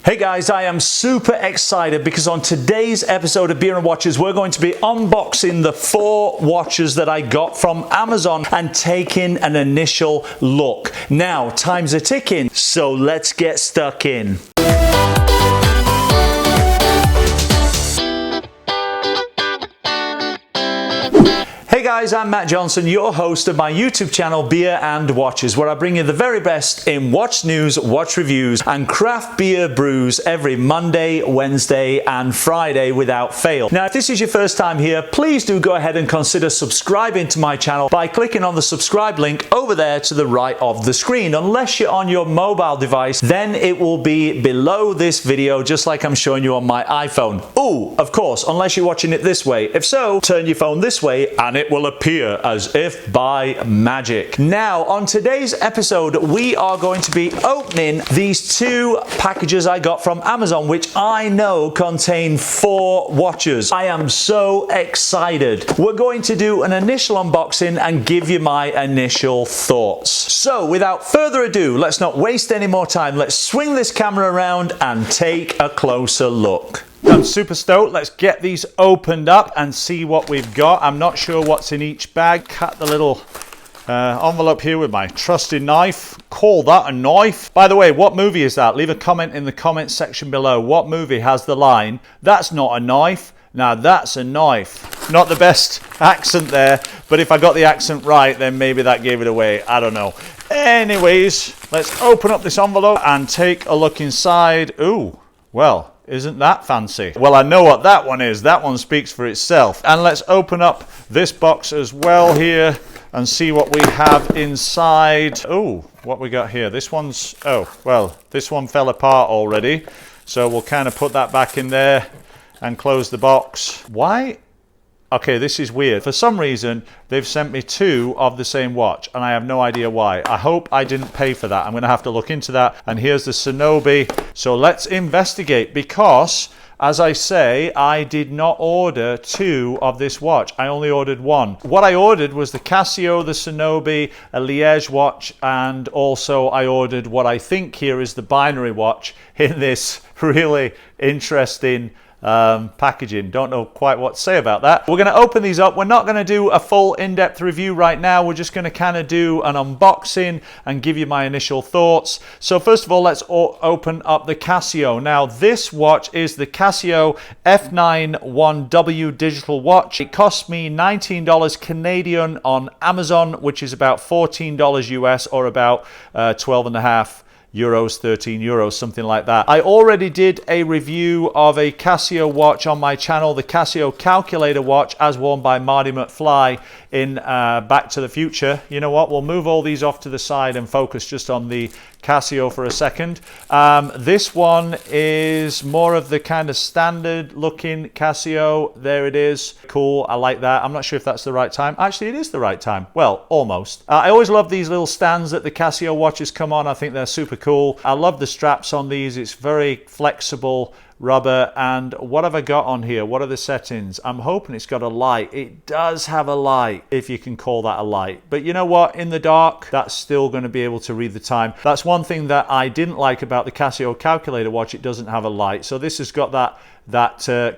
Hey guys, I am super excited because on today's episode of Beer and Watches, we're going to be unboxing the 4 watches that I got from Amazon and taking an initial look. Now, time's a ticking, so let's get stuck in. Hey guys, I'm Matt Johnson, your host of my YouTube channel Beer and Watches, where I bring you the very best in watch news, watch reviews, and craft beer brews every Monday, Wednesday, and Friday without fail. Now, if this is your first time here, please do go ahead and consider subscribing to my channel by clicking on the subscribe link over there to the right of the screen. Unless you're on your mobile device, then it will be below this video, just like I'm showing you on my iPhone. Ooh, of course, unless you're watching it this way. If so, turn your phone this way and it will appear as if by magic. Now, on today's episode, we are going to be opening these 2 packages I got from Amazon, which I know contain 4 watches. I am so excited. We're going to do an initial unboxing and give you my initial thoughts. So, without further ado, let's not waste any more time. Let's swing this camera around and take a closer look. I'm super stoked. Let's get these opened up and see what we've got. I'm not sure what's in each bag. Cut the little envelope here with my trusty knife. Call that a knife. By the way, what movie is that? Leave a comment in the comment section below. What movie has the line, "That's not a knife"? Now that's a knife. Not the best accent there, but if I got the accent right, then maybe that gave it away. I don't know. Anyways, let's open up this envelope and take a look inside. Ooh, well, isn't that fancy? Well, I know what that one is. That one speaks for itself. And let's open up this box as well here and see what we have inside. Oh, what we got here? This one's, oh, well, this one fell apart already. So we'll kind of put that back in there and close the box. Why? Okay, this is weird. For some reason, they've sent me 2 of the same watch, and I have no idea why. I hope I didn't pay for that. I'm going to have to look into that. And here's the Sonobe. So let's investigate, because, as I say, I did not order 2 of this watch. I only ordered 1. What I ordered was the Casio, the Sonobe, a Liege watch, and also I ordered what I think here is the binary watch in this really interesting packaging. Don't know quite what to say about that. We're going to open these up. We're not going to do a full in-depth review right now. We're just going to kind of do an unboxing and give you my initial thoughts. So first of all, let's open up the Casio. Now, this watch is the Casio F91W digital watch. It cost me $19 Canadian on Amazon, which is about $14 US, or about 12.5 euros, 13 euros, something like that. I already did a review of a Casio watch on my channel, the Casio Calculator Watch, as worn by Marty McFly in Back to the Future. You know what? We'll move all these off to the side and focus just on the Casio for a second. This one is more of the kind of standard looking Casio. There it is. Cool. I like that. I'm not sure if that's the right time. Actually, it is the right time. Well, almost. I always love these little stands that the Casio watches come on. I think they're super cool. I love the straps on these. It's very flexible rubber. And what have I got on here? What are the settings? I'm hoping it's got a light. It does have a light, if you can call that a light. But you know what? In the dark, that's still going to be able to read the time. That's one thing that I didn't like about the Casio Calculator Watch. It doesn't have a light. So this has got that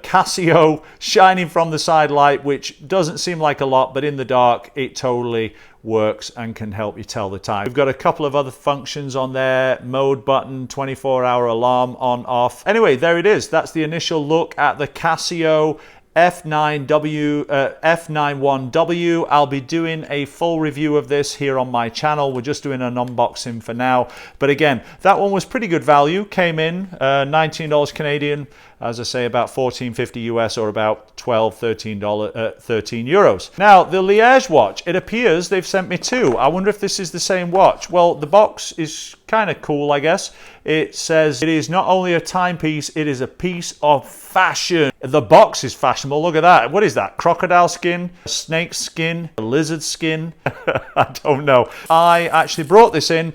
Casio shining from the side light, which doesn't seem like a lot, but in the dark, it totally works and can help you tell the time. We've got a couple of other functions on there, mode button, 24-hour alarm on, off. Anyway, there it is. That's the initial look at the Casio F91W. I'll be doing a full review of this here on my channel. We're just doing an unboxing for now. But again, that one was pretty good value. Came in $19 Canadian, as I say, about $14.50 US, or about 13 euros. Now, the Liege watch, it appears they've sent me 2. I wonder if this is the same watch. Well, the box is kind of cool, I guess. It says it is not only a timepiece, it is a piece of fashion. The box is fashionable. Look at that. What is that? Crocodile skin, snake skin, lizard skin? I don't know. I actually brought this in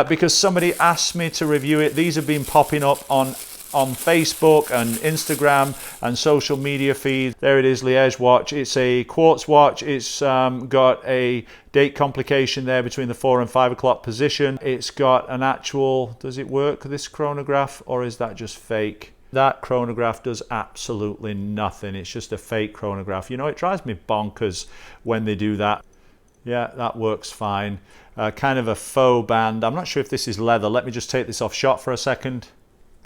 because somebody asked me to review it. These have been popping up on on Facebook and Instagram and social media feed. There it is, Liege watch. It's a quartz watch. It's got a date complication there between the 4 and 5 o'clock position. It's got an actual, does it work, this chronograph, or is that just fake? That chronograph does absolutely nothing. It's just a fake chronograph. You know, it drives me bonkers when they do that. Yeah, that works fine. Kind of a faux band. I'm not sure if this is leather. Let me just take this off shot for a second.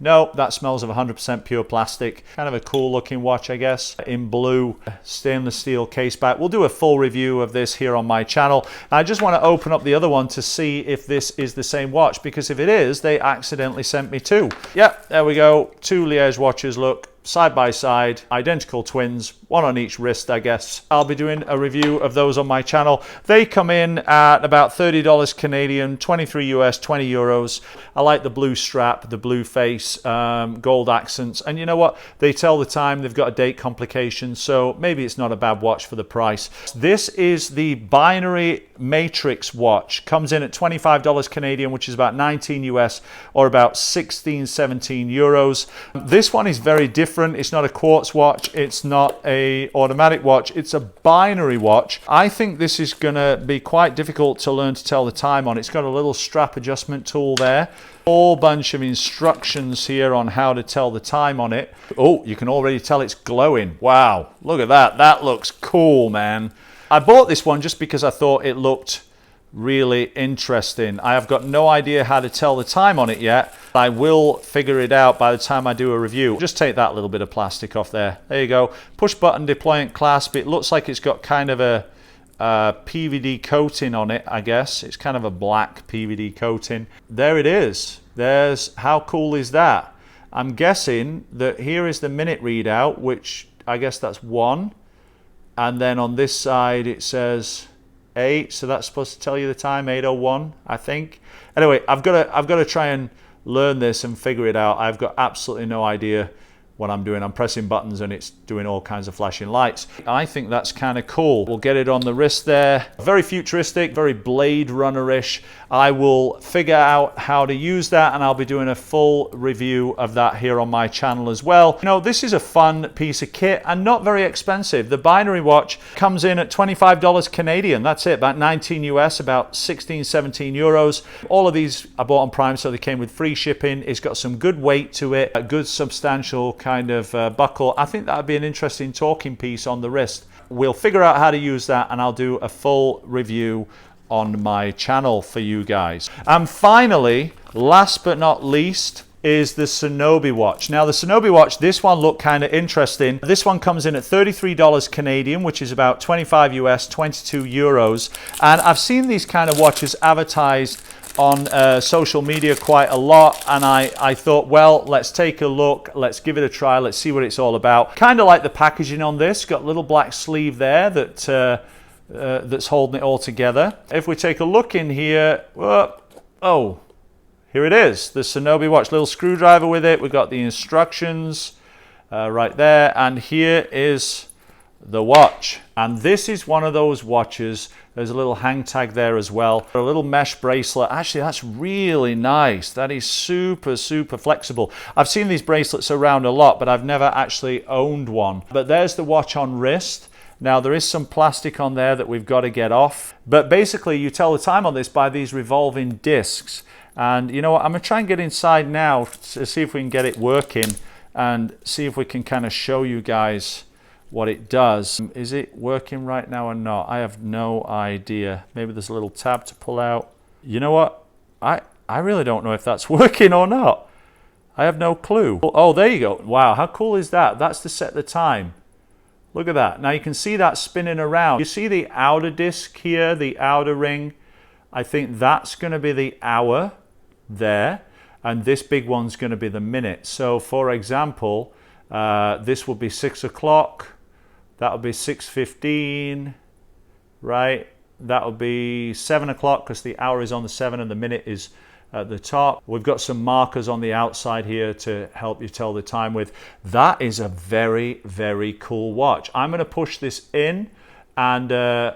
No, that smells of 100% pure plastic. Kind of a cool looking watch, I guess. In blue, stainless steel case back. We'll do a full review of this here on my channel. I just want to open up the other one to see if this is the same watch, because if it is, they accidentally sent me two. Yep, there we go. Two Liege watches, look. Side by side, identical twins, one on each wrist, I guess. I'll be doing a review of those on my channel. They come in at about $30 Canadian, 23 US, 20 euros. I like the blue strap, the blue face, gold accents. And you know what? They tell the time, they've got a date complication, so maybe it's not a bad watch for the price. This is the binary matrix watch. Comes in at $25 Canadian, which is about 19 US or about 16, 17 euros. This one is very different. It's not a quartz watch. It's not a automatic watch. It's a binary watch. I think this is going to be quite difficult to learn to tell the time on. It's got a little strap adjustment tool there. Whole bunch of instructions here on how to tell the time on it. Oh, you can already tell it's glowing. Wow, look at that. That looks cool, man. I bought this one just because I thought it looked really interesting. I have got no idea how to tell the time on it yet. I will figure it out by the time I do a review. Just take that little bit of plastic off there. There you go. Push button deployment clasp. It looks like it's got kind of a PVD coating on it, I guess. It's kind of a black PVD coating. There it is. There's, how cool is that? I'm guessing that here is the minute readout, which I guess that's 1. And then on this side it says 8, so that's supposed to tell you the time, 8:01, I think. Anyway, I've got to try and learn this and figure it out. I've got absolutely no idea what I'm doing. I'm pressing buttons and it's doing all kinds of flashing lights. I think that's kind of cool. We'll get it on the wrist there. Very futuristic, very Blade Runner-ish. I will figure out how to use that and I'll be doing a full review of that here on my channel as well. You know, this is a fun piece of kit and not very expensive. The binary watch comes in at $25 Canadian. That's it, about 19 US, about 16, 17 euros. All of these I bought on Prime, so they came with free shipping. It's got some good weight to it, a good substantial kind of buckle. I think that would be an interesting talking piece on the wrist. We'll figure out how to use that and I'll do a full review on my channel for you guys. And finally, last but not least, is the Sinobi watch. Now the Sinobi watch, this one looked kind of interesting. This one comes in at $33 Canadian, which is about 25 US, 22 euros. And I've seen these kind of watches advertised on social media quite a lot, and I thought, well, let's take a look, let's give it a try, let's see what it's all about. Kind of like the packaging on this, got a little black sleeve there that that's holding it all together. If we take a look in here, oh, here it is, the Sinobi watch, little screwdriver with it. We've got the instructions right there, and here is the watch. And this is one of those watches, there's a little hang tag there as well, a little mesh bracelet. Actually, that's really nice. That is super, super flexible. I've seen these bracelets around a lot, but I've never actually owned one. But there's the watch on wrist. Now there is some plastic on there that we've got to get off. But basically you tell the time on this by these revolving discs. And you know what, I'm gonna try and get inside now to see if we can get it working and see if we can kind of show you guys what it does. Is it working right now or not? I have no idea. Maybe there's a little tab to pull out. You know what? I really don't know if that's working or not. I have no clue. Oh, there you go. Wow, how cool is that? That's to set the time. Look at that. Now you can see that spinning around. You see the outer disc here, the outer ring? I think that's going to be the hour there, and this big one's going to be the minute. So for example, this will be 6 o'clock. That'll be 6:15, right? That'll be 7 o'clock because the hour is on the 7 and the minute is at the top. We've got some markers on the outside here to help you tell the time with. That is a very, very cool watch. I'm going to push this in and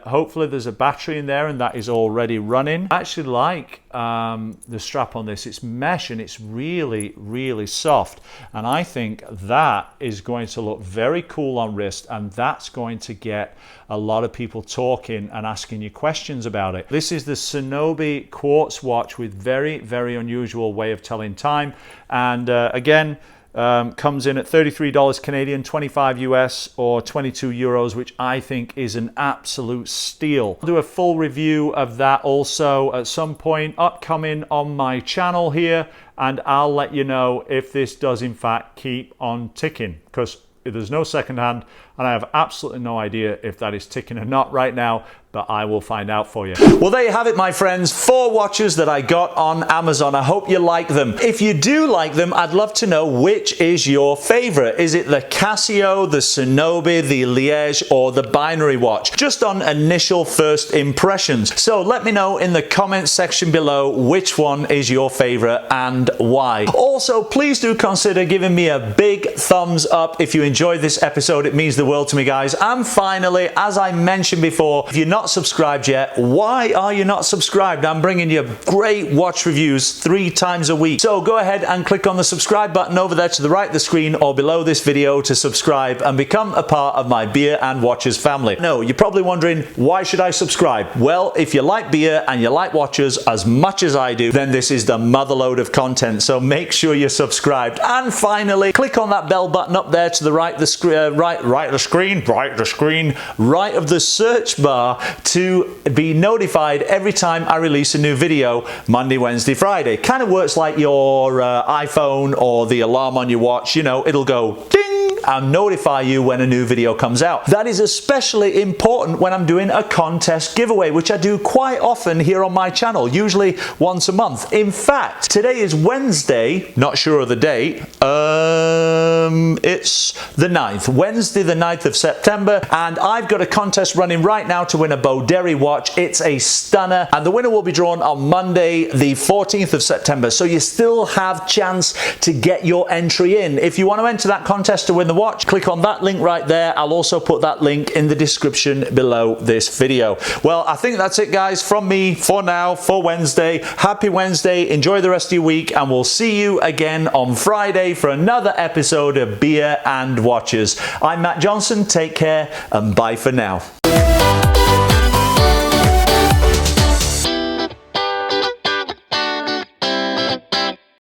hopefully there's a battery in there and that is already running. I actually like the strap on this. It's mesh and it's really, really soft, and I think that is going to look very cool on wrist, and that's going to get a lot of people talking and asking you questions about it. This is the Sinobi quartz watch with very, very unusual way of telling time, and again, comes in at $33 Canadian, 25 US or 22 euros, which I think is an absolute steal. I'll do a full review of that also at some point upcoming on my channel here, and I'll let you know if this does in fact keep on ticking, because there's no second hand and I have absolutely no idea if that is ticking or not right now, but I will find out for you. Well, there you have it, my friends. 4 watches that I got on Amazon. I hope you like them. If you do like them, I'd love to know which is your favorite. Is it the Casio, the Sonobe, the Liege, or the Binary watch? Just on initial first impressions. So let me know in the comments section below which one is your favorite and why. Also, please do consider giving me a big thumbs up if you enjoyed this episode. It means the world to me, guys. And finally, as I mentioned before, if you're not subscribed yet, why are you not subscribed? I'm bringing you great watch reviews 3 times a week. So go ahead and click on the subscribe button over there to the right of the screen or below this video to subscribe and become a part of my beer and watches family. No, you're probably wondering, why should I subscribe? Well, if you like beer and you like watches as much as I do, then this is the motherload of content. So make sure you're subscribed. And finally, click on that bell button up there to the right of the screen, right of the search bar to be notified every time I release a new video Monday, Wednesday, Friday. Kind of works like your iPhone or the alarm on your watch. You know, it'll go ding and notify you when a new video comes out. That is especially important when I'm doing a contest giveaway, which I do quite often here on my channel, usually once a month. In fact, today is Wednesday, not sure of the date. It's the 9th, Wednesday the 9th of September, and I've got a contest running right now to win a Boderry watch. It's a stunner, and the winner will be drawn on Monday the 14th of September, so you still have chance to get your entry in. If you want to enter that contest to win the watch, click on that link right there. I'll also put that link in the description below this video. Well, I think that's it, guys, from me for now, for Wednesday. Happy Wednesday, enjoy the rest of your week, and we'll see you again on Friday for another episode of Beer and Watches. I'm Matt Johnson, take care and bye for now.